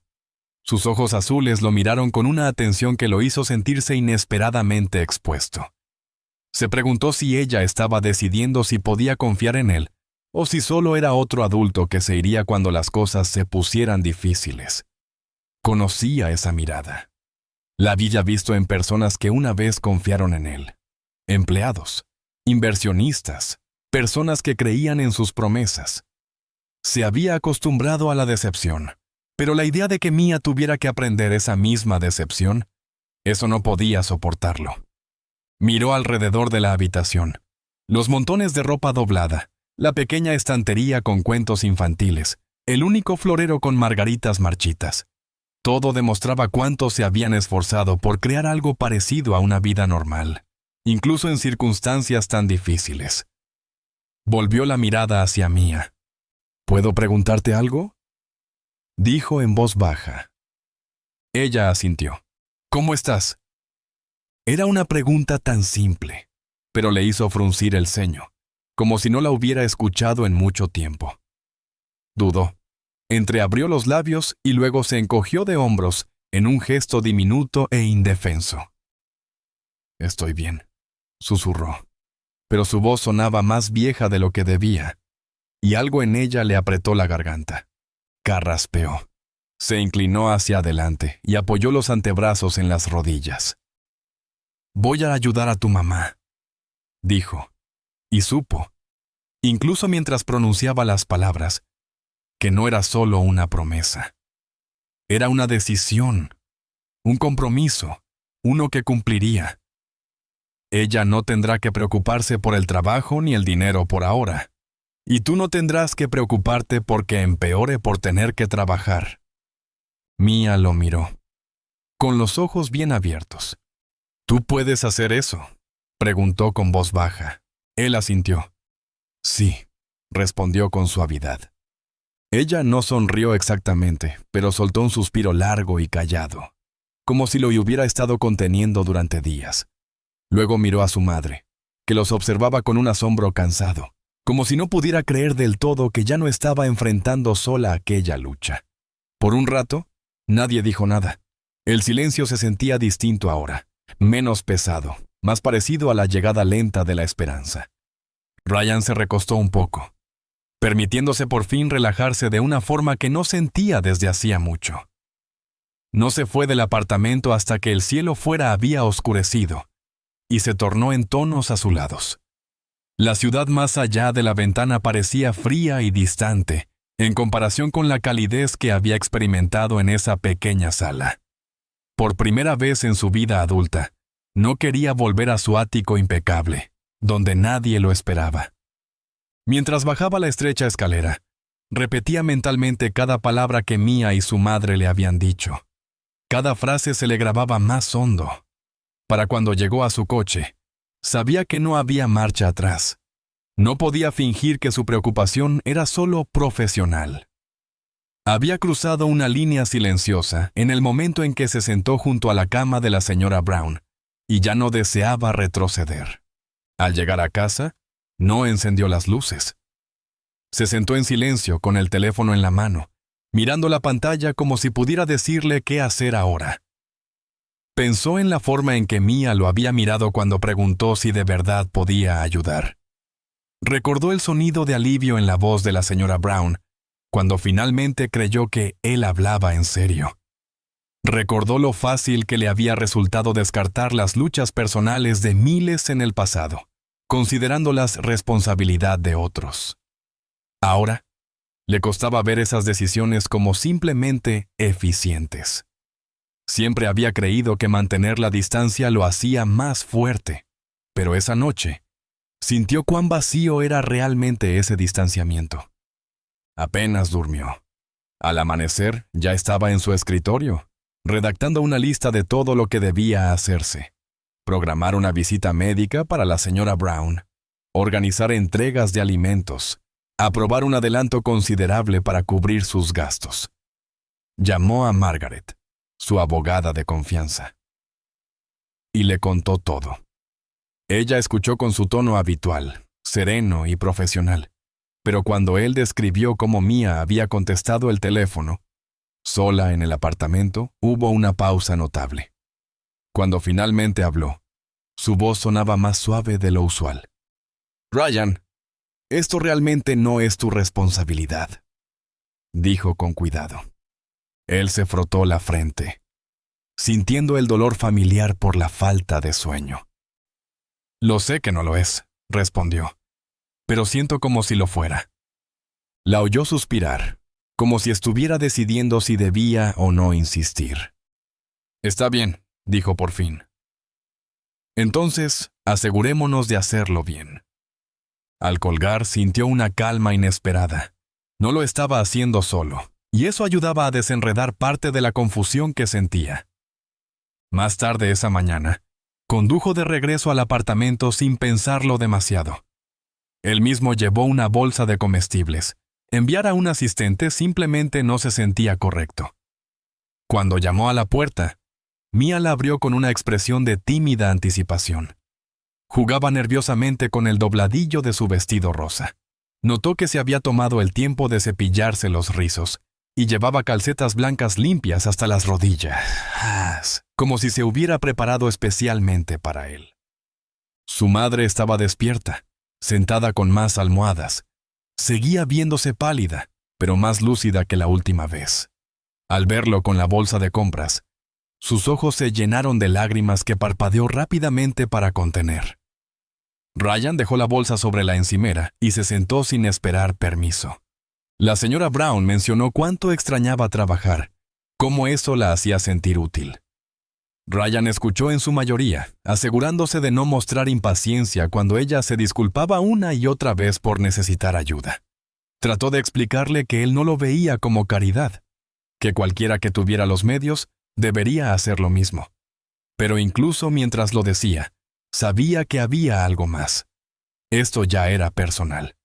[SPEAKER 1] sus ojos azules lo miraron con una atención que lo hizo sentirse inesperadamente expuesto. Se preguntó si ella estaba decidiendo si podía confiar en él, o si solo era otro adulto que se iría cuando las cosas se pusieran difíciles. Conocía esa mirada. La había visto en personas que una vez confiaron en él. Empleados, inversionistas, personas que creían en sus promesas. Se había acostumbrado a la decepción, pero la idea de que Mia tuviera que aprender esa misma decepción, eso no podía soportarlo. Miró alrededor de la habitación. Los montones de ropa doblada, la pequeña estantería con cuentos infantiles, el único florero con margaritas marchitas. Todo demostraba cuánto se habían esforzado por crear algo parecido a una vida normal, incluso en circunstancias tan difíciles. Volvió la mirada hacia Mia. «¿Puedo preguntarte algo?», dijo en voz baja. Ella asintió. «¿Cómo estás?». Era una pregunta tan simple, pero le hizo fruncir el ceño, como si no la hubiera escuchado en mucho tiempo. Dudó. Entreabrió los labios y luego se encogió de hombros en un gesto diminuto e indefenso. «Estoy bien», susurró, pero su voz sonaba más vieja de lo que debía, y algo en ella le apretó la garganta. Carraspeó. Se inclinó hacia adelante y apoyó los antebrazos en las rodillas. «Voy a ayudar a tu mamá», dijo, y supo, incluso mientras pronunciaba las palabras, que no era solo una promesa. Era una decisión, un compromiso, uno que cumpliría. Ella no tendrá que preocuparse por el trabajo ni el dinero por ahora, y tú no tendrás que preocuparte porque empeore por tener que trabajar. Mia lo miró, con los ojos bien abiertos. «¿Tú puedes hacer eso?», preguntó con voz baja. Él asintió. «Sí», respondió con suavidad. Ella no sonrió exactamente, pero soltó un suspiro largo y callado, como si lo hubiera estado conteniendo durante días. Luego miró a su madre, que los observaba con un asombro cansado, como si no pudiera creer del todo que ya no estaba enfrentando sola aquella lucha. Por un rato, nadie dijo nada. El silencio se sentía distinto ahora, menos pesado, más parecido a la llegada lenta de la esperanza. Ryan se recostó un poco, permitiéndose por fin relajarse de una forma que no sentía desde hacía mucho. No se fue del apartamento hasta que el cielo fuera había oscurecido y se tornó en tonos azulados. La ciudad más allá de la ventana parecía fría y distante en comparación con la calidez que había experimentado en esa pequeña sala. Por primera vez en su vida adulta, no quería volver a su ático impecable, donde nadie lo esperaba. Mientras bajaba la estrecha escalera, repetía mentalmente cada palabra que Mia y su madre le habían dicho. Cada frase se le grababa más hondo. Para cuando llegó a su coche, sabía que no había marcha atrás. No podía fingir que su preocupación era solo profesional. Había cruzado una línea silenciosa en el momento en que se sentó junto a la cama de la señora Brown, y ya no deseaba retroceder. Al llegar a casa, no encendió las luces. Se sentó en silencio con el teléfono en la mano, mirando la pantalla como si pudiera decirle qué hacer ahora. Pensó en la forma en que Mia lo había mirado cuando preguntó si de verdad podía ayudar. Recordó el sonido de alivio en la voz de la señora Brown, cuando finalmente creyó que él hablaba en serio. Recordó lo fácil que le había resultado descartar las luchas personales de miles en el pasado, considerándolas responsabilidad de otros. Ahora, le costaba ver esas decisiones como simplemente eficientes. Siempre había creído que mantener la distancia lo hacía más fuerte, pero esa noche sintió cuán vacío era realmente ese distanciamiento. Apenas durmió. Al amanecer, ya estaba en su escritorio, redactando una lista de todo lo que debía hacerse. Programar una visita médica para la señora Brown, organizar entregas de alimentos, aprobar un adelanto considerable para cubrir sus gastos. Llamó a Margaret, su abogada de confianza, y le contó todo. Ella escuchó con su tono habitual, sereno y profesional, pero cuando él describió cómo Mia había contestado el teléfono, sola en el apartamento, hubo una pausa notable. Cuando finalmente habló, su voz sonaba más suave de lo usual. «Ryan, esto realmente no es tu responsabilidad», dijo con cuidado. Él se frotó la frente, sintiendo el dolor familiar por la falta de sueño. «Lo sé que no lo es», respondió, «pero siento como si lo fuera». La oyó suspirar, como si estuviera decidiendo si debía o no insistir. «Está bien», dijo por fin. «Entonces, asegurémonos de hacerlo bien». Al colgar, sintió una calma inesperada. No lo estaba haciendo solo, y eso ayudaba a desenredar parte de la confusión que sentía. Más tarde esa mañana, condujo de regreso al apartamento sin pensarlo demasiado. Él mismo llevó una bolsa de comestibles. Enviar a un asistente simplemente no se sentía correcto. Cuando llamó a la puerta, Mia la abrió con una expresión de tímida anticipación. Jugaba nerviosamente con el dobladillo de su vestido rosa. Notó que se había tomado el tiempo de cepillarse los rizos y llevaba calcetas blancas limpias hasta las rodillas, como si se hubiera preparado especialmente para él. Su madre estaba despierta, sentada con más almohadas. Seguía viéndose pálida, pero más lúcida que la última vez. Al verlo con la bolsa de compras, sus ojos se llenaron de lágrimas que parpadeó rápidamente para contener. Ryan dejó la bolsa sobre la encimera y se sentó sin esperar permiso. La señora Brown mencionó cuánto extrañaba trabajar, cómo eso la hacía sentir útil. Ryan escuchó en su mayoría, asegurándose de no mostrar impaciencia cuando ella se disculpaba una y otra vez por necesitar ayuda. Trató de explicarle que él no lo veía como caridad, que cualquiera que tuviera los medios debería hacer lo mismo. Pero incluso mientras lo decía, sabía que había algo más. Esto ya era personal.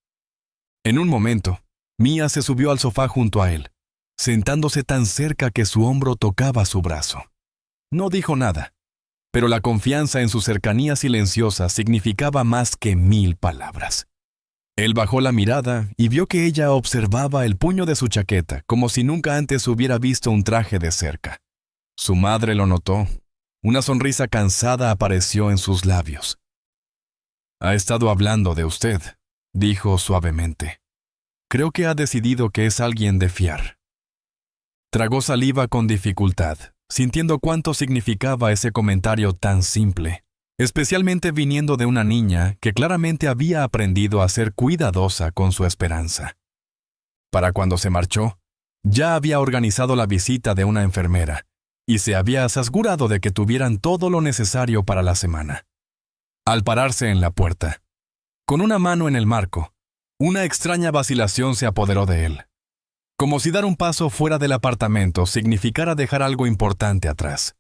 [SPEAKER 1] En un momento, Mia se subió al sofá junto a él, sentándose tan cerca que su hombro tocaba su brazo. No dijo nada, pero la confianza en su cercanía silenciosa significaba más que 1000 palabras. Él bajó la mirada y vio que ella observaba el puño de su chaqueta como si nunca antes hubiera visto un traje de cerca. Su madre lo notó. Una sonrisa cansada apareció en sus labios. «Ha estado hablando de usted», dijo suavemente. «Creo que ha decidido que es alguien de fiar». Tragó saliva con dificultad, sintiendo cuánto significaba ese comentario tan simple, especialmente viniendo de una niña que claramente había aprendido a ser cuidadosa con su esperanza. Para cuando se marchó, ya había organizado la visita de una enfermera y se había asegurado de que tuvieran todo lo necesario para la semana. Al pararse en la puerta, con una mano en el marco, una extraña vacilación se apoderó de él, como si dar un paso fuera del apartamento significara dejar algo importante atrás.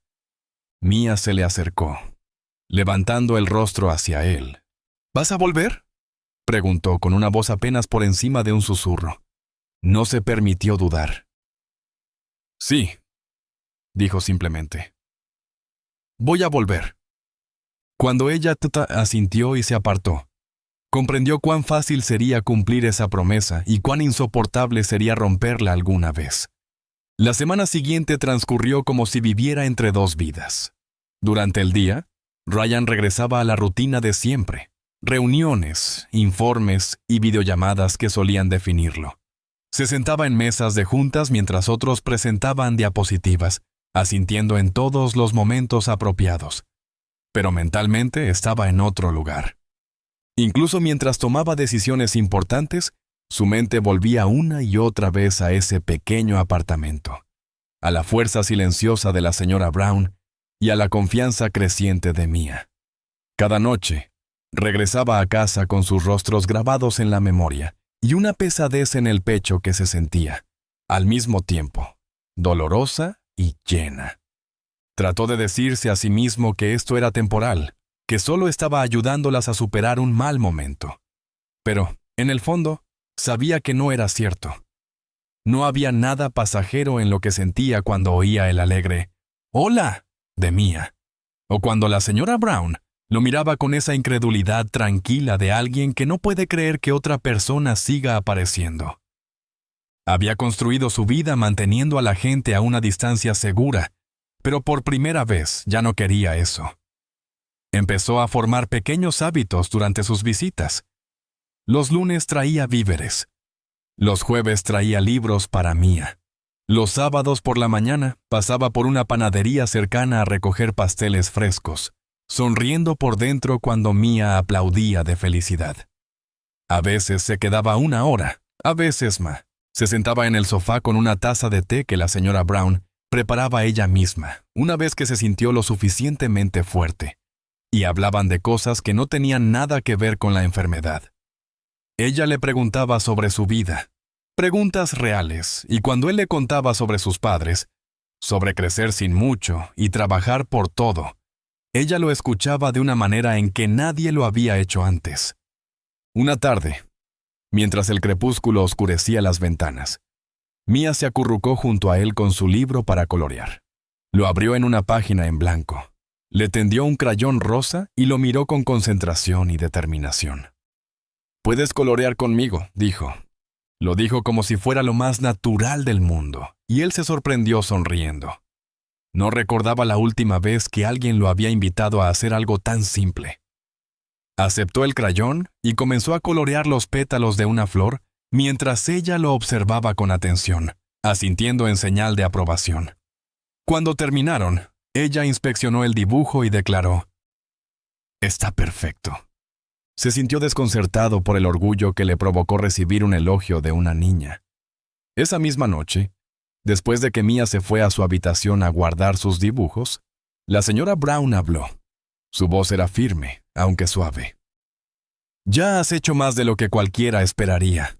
[SPEAKER 1] Mia se le acercó, levantando el rostro hacia él. «¿Vas a volver?», preguntó con una voz apenas por encima de un susurro. No se permitió dudar. «Sí», dijo simplemente. «Voy a volver». Cuando ella asintió y se apartó, comprendió cuán fácil sería cumplir esa promesa y cuán insoportable sería romperla alguna vez. La semana siguiente transcurrió como si viviera entre dos vidas. Durante el día, Ryan regresaba a la rutina de siempre, reuniones, informes y videollamadas que solían definirlo. Se sentaba en mesas de juntas mientras otros presentaban diapositivas, asintiendo en todos los momentos apropiados. Pero mentalmente estaba en otro lugar. Incluso mientras tomaba decisiones importantes, su mente volvía una y otra vez a ese pequeño apartamento, a la fuerza silenciosa de la señora Brown y a la confianza creciente de Mia. Cada noche, regresaba a casa con sus rostros grabados en la memoria y una pesadez en el pecho que se sentía, al mismo tiempo, dolorosa y llena. Trató de decirse a sí mismo que esto era temporal, que solo estaba ayudándolas a superar un mal momento. Pero, en el fondo, sabía que no era cierto. No había nada pasajero en lo que sentía cuando oía el alegre «Hola» de Mia, o cuando la señora Brown lo miraba con esa incredulidad tranquila de alguien que no puede creer que otra persona siga apareciendo. Había construido su vida manteniendo a la gente a una distancia segura, pero por primera vez ya no quería eso. Empezó a formar pequeños hábitos durante sus visitas. Los lunes traía víveres. Los jueves traía libros para Mia. Los sábados por la mañana pasaba por una panadería cercana a recoger pasteles frescos, sonriendo por dentro cuando Mia aplaudía de felicidad. A veces se quedaba 1 hora, a veces más. Se sentaba en el sofá con una taza de té que la señora Brown preparaba ella misma, una vez que se sintió lo suficientemente fuerte, y hablaban de cosas que no tenían nada que ver con la enfermedad. Ella le preguntaba sobre su vida, preguntas reales, y cuando él le contaba sobre sus padres, sobre crecer sin mucho y trabajar por todo, ella lo escuchaba de una manera en que nadie lo había hecho antes. Una tarde, mientras el crepúsculo oscurecía las ventanas, Mia se acurrucó junto a él con su libro para colorear. Lo abrió en una página en blanco, le tendió un crayón rosa y lo miró con concentración y determinación. «Puedes colorear conmigo», dijo. Lo dijo como si fuera lo más natural del mundo, y él se sorprendió sonriendo. No recordaba la última vez que alguien lo había invitado a hacer algo tan simple. Aceptó el crayón y comenzó a colorear los pétalos de una flor mientras ella lo observaba con atención, asintiendo en señal de aprobación. Cuando terminaron, ella inspeccionó el dibujo y declaró: «Está perfecto». Se sintió desconcertado por el orgullo que le provocó recibir un elogio de una niña. Esa misma noche, después de que Mia se fue a su habitación a guardar sus dibujos, la señora Brown habló. Su voz era firme, aunque suave. «Ya has hecho más de lo que cualquiera esperaría»,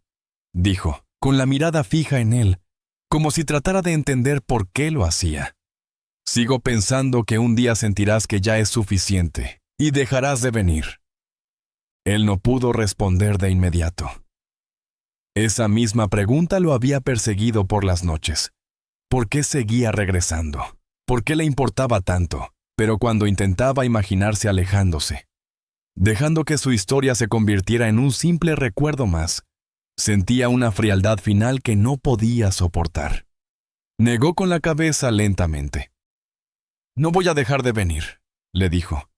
[SPEAKER 1] dijo, con la mirada fija en él, como si tratara de entender por qué lo hacía. «Sigo pensando que un día sentirás que ya es suficiente y dejarás de venir». Él no pudo responder de inmediato. Esa misma pregunta lo había perseguido por las noches. ¿Por qué seguía regresando? ¿Por qué le importaba tanto? Pero cuando intentaba imaginarse alejándose, dejando que su historia se convirtiera en un simple recuerdo más, sentía una frialdad final que no podía soportar. Negó con la cabeza lentamente. «No voy a dejar de venir», le dijo,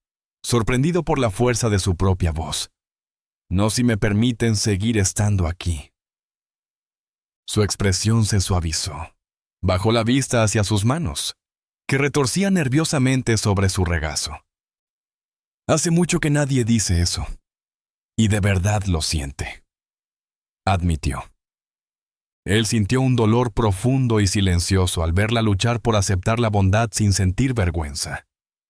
[SPEAKER 1] sorprendido por la fuerza de su propia voz. «No si me permiten seguir estando aquí». Su expresión se suavizó. Bajó la vista hacia sus manos, que retorcía nerviosamente sobre su regazo. «Hace mucho que nadie dice eso, y de verdad lo siente», admitió. Él sintió un dolor profundo y silencioso al verla luchar por aceptar la bondad sin sentir vergüenza.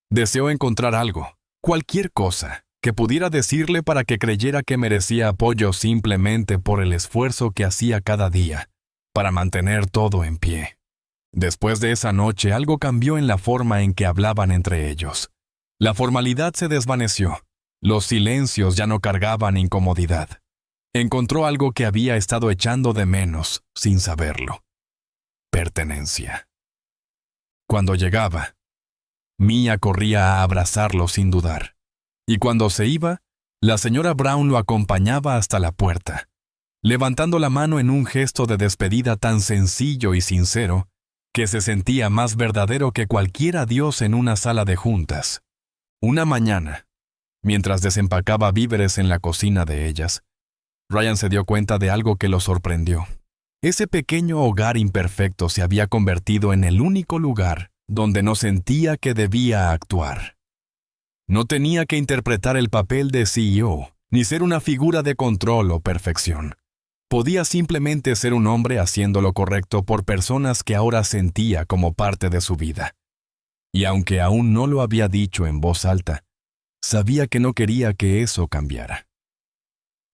[SPEAKER 1] Deseó encontrar algo, cualquier cosa, que pudiera decirle para que creyera que merecía apoyo simplemente por el esfuerzo que hacía cada día para mantener todo en pie. Después de esa noche, algo cambió en la forma en que hablaban entre ellos. La formalidad se desvaneció. Los silencios ya no cargaban incomodidad. Encontró algo que había estado echando de menos, sin saberlo. Pertenencia. Cuando llegaba, Mia corría a abrazarlo sin dudar. Y cuando se iba, la señora Brown lo acompañaba hasta la puerta, levantando la mano en un gesto de despedida tan sencillo y sincero que se sentía más verdadero que cualquier adiós en una sala de juntas. Una mañana, mientras desempacaba víveres en la cocina de ellas, Ryan se dio cuenta de algo que lo sorprendió. Ese pequeño hogar imperfecto se había convertido en el único lugar donde no sentía que debía actuar. No tenía que interpretar el papel de CEO, ni ser una figura de control o perfección. Podía simplemente ser un hombre haciendo lo correcto por personas que ahora sentía como parte de su vida. Y aunque aún no lo había dicho en voz alta, sabía que no quería que eso cambiara.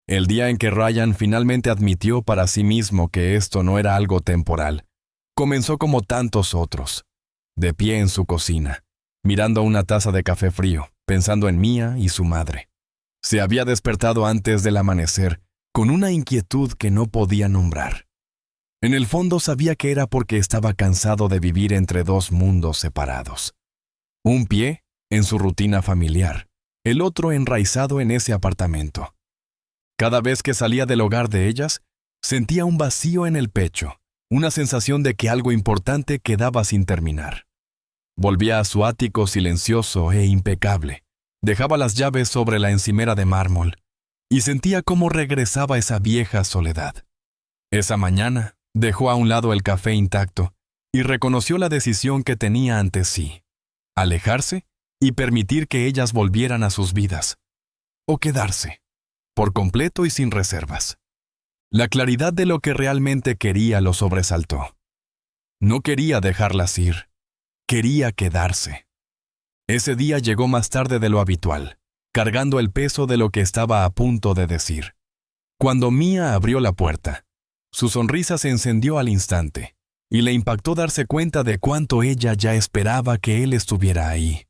[SPEAKER 1] El día en que Ryan finalmente admitió para sí mismo que esto no era algo temporal, comenzó como tantos otros, de pie en su cocina, mirando una taza de café frío, pensando en Mia y su madre. Se había despertado antes del amanecer, con una inquietud que no podía nombrar. En el fondo sabía que era porque estaba cansado de vivir entre dos mundos separados. Un pie en su rutina familiar, el otro enraizado en ese apartamento. Cada vez que salía del hogar de ellas, sentía un vacío en el pecho, una sensación de que algo importante quedaba sin terminar. Volvía a su ático silencioso e impecable, dejaba las llaves sobre la encimera de mármol, y sentía cómo regresaba esa vieja soledad. Esa mañana, dejó a un lado el café intacto y reconoció la decisión que tenía ante sí: alejarse y permitir que ellas volvieran a sus vidas, o quedarse, por completo y sin reservas. La claridad de lo que realmente quería lo sobresaltó. No quería dejarlas ir, quería quedarse. Ese día llegó más tarde de lo habitual, cargando el peso de lo que estaba a punto de decir. Cuando Mia abrió la puerta, su sonrisa se encendió al instante, y le impactó darse cuenta de cuánto ella ya esperaba que él estuviera ahí.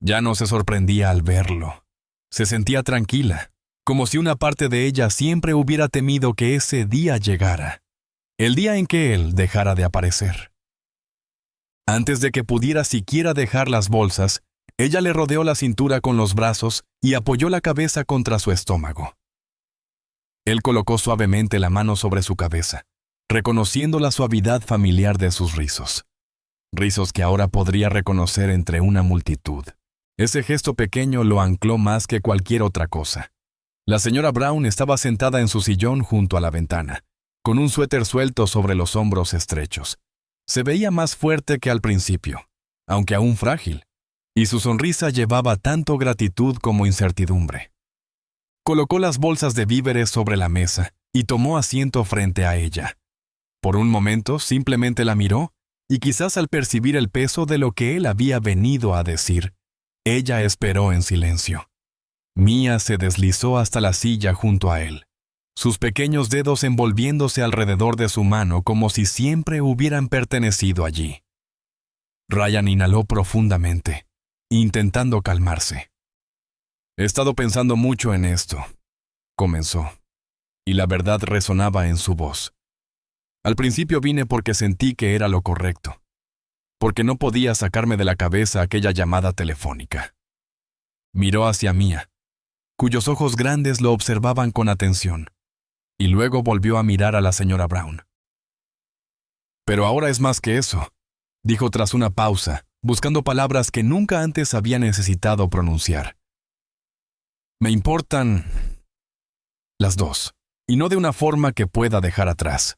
[SPEAKER 1] Ya no se sorprendía al verlo. Se sentía tranquila, como si una parte de ella siempre hubiera temido que ese día llegara, el día en que él dejara de aparecer. Antes de que pudiera siquiera dejar las bolsas, ella le rodeó la cintura con los brazos y apoyó la cabeza contra su estómago. Él colocó suavemente la mano sobre su cabeza, reconociendo la suavidad familiar de sus rizos. Rizos que ahora podría reconocer entre una multitud. Ese gesto pequeño lo ancló más que cualquier otra cosa. La señora Brown estaba sentada en su sillón junto a la ventana, con un suéter suelto sobre los hombros estrechos. Se veía más fuerte que al principio, aunque aún frágil, y su sonrisa llevaba tanto gratitud como incertidumbre. Colocó las bolsas de víveres sobre la mesa y tomó asiento frente a ella. Por un momento simplemente la miró, y quizás al percibir el peso de lo que él había venido a decir, ella esperó en silencio. Mia se deslizó hasta la silla junto a él, sus pequeños dedos envolviéndose alrededor de su mano como si siempre hubieran pertenecido allí. Ryan inhaló profundamente, intentando calmarse. «He estado pensando mucho en esto», comenzó, y la verdad resonaba en su voz. Al principio vine porque sentí que era lo correcto, porque no podía sacarme de la cabeza aquella llamada telefónica. Miró hacia Mia, cuyos ojos grandes lo observaban con atención, y luego volvió a mirar a la señora Brown. Pero ahora es más que eso, dijo tras una pausa, buscando palabras que nunca antes había necesitado pronunciar. Me importan las dos, y no de una forma que pueda dejar atrás.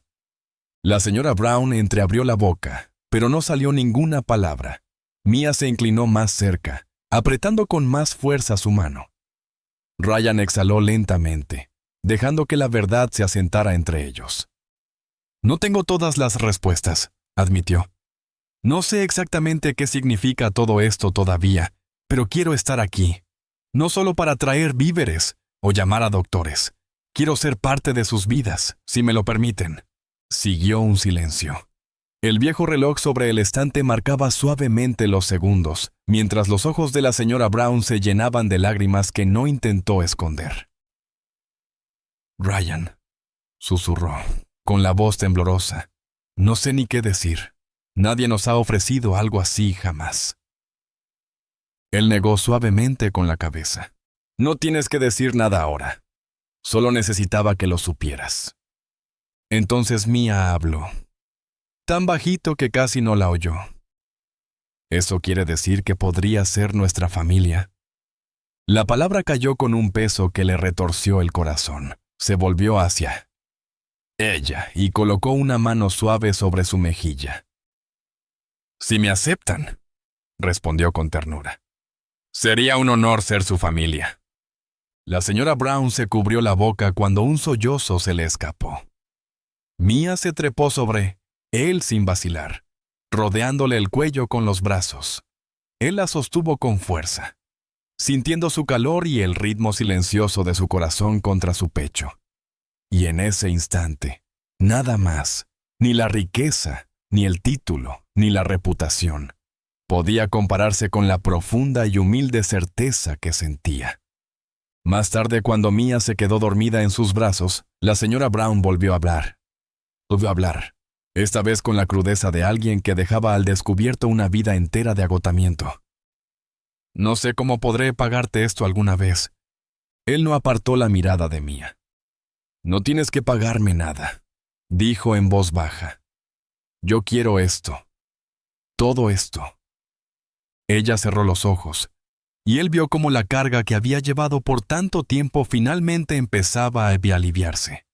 [SPEAKER 1] La señora Brown entreabrió la boca, pero no salió ninguna palabra. Mia se inclinó más cerca, apretando con más fuerza su mano. Ryan exhaló lentamente, dejando que la verdad se asentara entre ellos. No tengo todas las respuestas, admitió. No sé exactamente qué significa todo esto todavía, pero quiero estar aquí. No solo para traer víveres o llamar a doctores. Quiero ser parte de sus vidas, si me lo permiten. Siguió un silencio. El viejo reloj sobre el estante marcaba suavemente los segundos, mientras los ojos de la señora Brown se llenaban de lágrimas que no intentó esconder. Ryan, susurró, con la voz temblorosa. No sé ni qué decir. Nadie nos ha ofrecido algo así jamás. Él negó suavemente con la cabeza. No tienes que decir nada ahora. Solo necesitaba que lo supieras. Entonces Mia habló, tan bajito que casi no la oyó. ¿Eso quiere decir que podría ser nuestra familia? La palabra cayó con un peso que le retorció el corazón. Se volvió hacia ella y colocó una mano suave sobre su mejilla. Si me aceptan, respondió con ternura. Sería un honor ser su familia. La señora Brown se cubrió la boca cuando un sollozo se le escapó. Mia se trepó sobre él sin vacilar, rodeándole el cuello con los brazos. Él la sostuvo con fuerza, sintiendo su calor y el ritmo silencioso de su corazón contra su pecho. Y en ese instante, nada más, ni la riqueza, ni el título, ni la reputación, podía compararse con la profunda y humilde certeza que sentía. Más tarde, cuando Mia se quedó dormida en sus brazos, la señora Brown volvió a hablar. Esta vez con la crudeza de alguien que dejaba al descubierto una vida entera de agotamiento. No sé cómo podré pagarte esto alguna vez. Él no apartó la mirada de Mia. No tienes que pagarme nada, dijo en voz baja. Yo quiero esto. Todo esto. Ella cerró los ojos, y él vio cómo la carga que había llevado por tanto tiempo finalmente empezaba a aliviarse.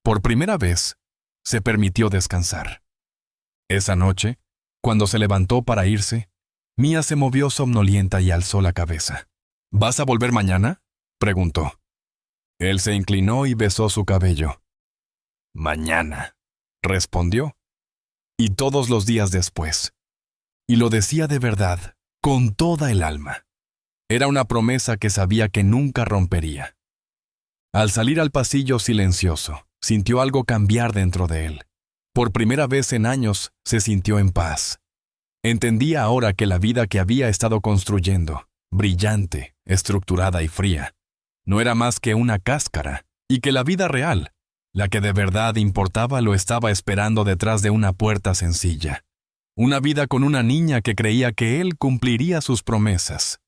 [SPEAKER 1] Por primera vez, se permitió descansar. Esa noche, cuando se levantó para irse, Mia se movió somnolienta y alzó la cabeza. ¿Vas a volver mañana?, preguntó. Él se inclinó y besó su cabello. Mañana, respondió. Y todos los días después. Y lo decía de verdad, con toda el alma. Era una promesa que sabía que nunca rompería. Al salir al pasillo silencioso, sintió algo cambiar dentro de él. Por primera vez en años, se sintió en paz. Entendía ahora que la vida que había estado construyendo, brillante, estructurada y fría, no era más que una cáscara, y que la vida real, la que de verdad importaba, lo estaba esperando detrás de una puerta sencilla. Una vida con una niña que creía que él cumpliría sus promesas.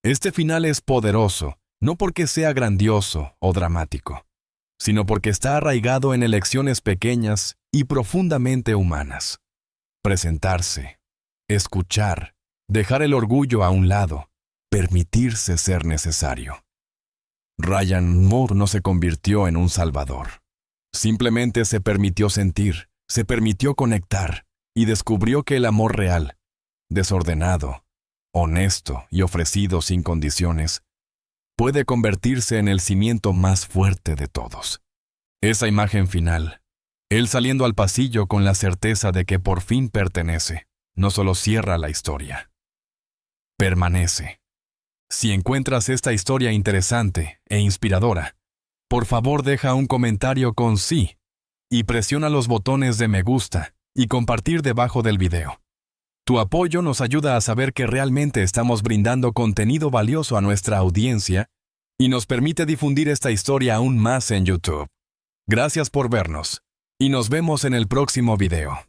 [SPEAKER 1] Este final es poderoso, no porque sea grandioso o dramático, sino porque está arraigado en elecciones pequeñas y profundamente humanas. Presentarse, escuchar, dejar el orgullo a un lado, permitirse ser necesario. Ryan Moore no se convirtió en un salvador. Simplemente se permitió sentir, se permitió conectar y descubrió que el amor real, desordenado, honesto y ofrecido sin condiciones, puede convertirse en el cimiento más fuerte de todos. Esa imagen final, él saliendo al pasillo con la certeza de que por fin pertenece, no solo cierra la historia, permanece. Si encuentras esta historia interesante e inspiradora, por favor deja un comentario con sí y presiona los botones de me gusta y compartir debajo del video. Tu apoyo nos ayuda a saber que realmente estamos brindando contenido valioso a nuestra audiencia y nos permite difundir esta historia aún más en YouTube. Gracias por vernos y nos vemos en el próximo video.